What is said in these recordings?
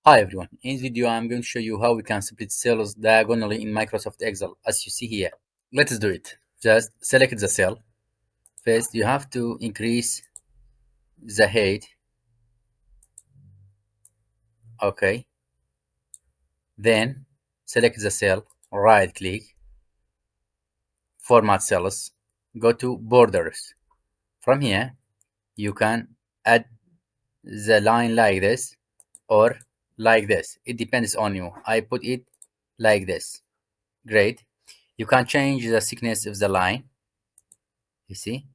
Hi everyone, in this video I'm going to show you how we can split cells diagonally in Microsoft Excel as you see here. Let's do it. Just select the cell. First you have to increase the height. Okay. Then select the cell, right click, format cells, go to borders. From here you can add the line like this or like this. It depends on you. I put it like this. Great. You can change the thickness of the line. You see,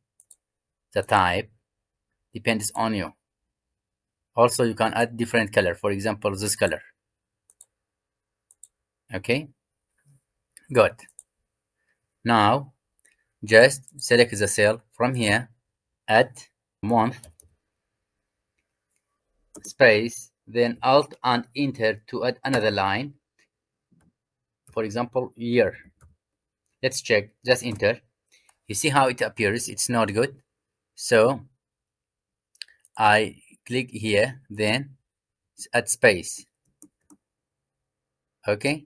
the type depends on you. Also, you can add different color. For example, this color. Okay, good. Now, just select the cell from here, add month, space, then Alt and Enter to add another line. For example, year. Let's check. Just enter. You see how it appears. It's not good. So I click here, then add space. Okay.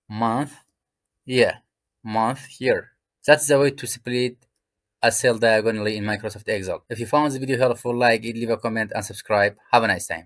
Month, year, month, year. That's the way to split a cell diagonally in Microsoft Excel. If you found this video helpful, like it, leave a comment and subscribe. Have a nice time.